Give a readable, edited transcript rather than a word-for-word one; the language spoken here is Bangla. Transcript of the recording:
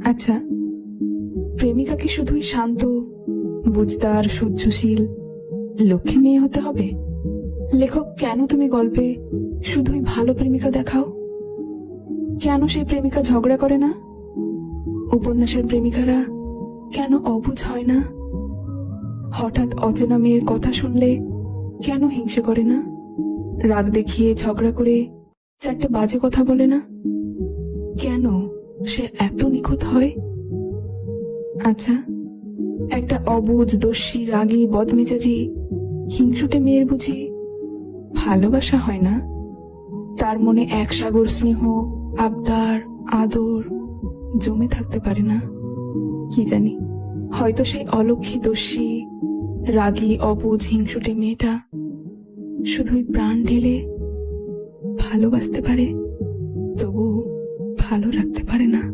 আচ্ছা, প্রেমিকা কি শুধুই শান্ত, বুঝদার, সহ্যশীল, লক্ষ্মী মেয়ে হতে হবে? লেখক কেন তুমি গল্পে শুধুই ভালো প্রেমিকা দেখাও? কেন সেই প্রেমিকা ঝগড়া করে না? উপন্যাসের প্রেমিকারা কেন অবুঝ হয় না? হঠাৎ অচেনা মেয়ের কথা শুনলে কেন হিংসে করে না? রাগ দেখিয়ে ঝগড়া করে চারটে বাজে কথা বলে না? কেন সে এত নিখুঁত হয়? আচ্ছা, একটা অবুঝ, দস্যি, রাগী, বদমেজাজি, হিংসুটে মেয়ের বুঝি ভালোবাসা হয় না? তার মনে এক সাগর স্নেহ, আবদার, আদর জমে থাকতে পারে না? কি জানি, হয়তো সেই অলক্ষী, দস্যি, রাগী, অবুঝ, হিংসুটে মেয়েটা শুধুই প্রাণ ঢেলে ভালোবাসতে পারে, তবু ভালো রাখতে পারে না।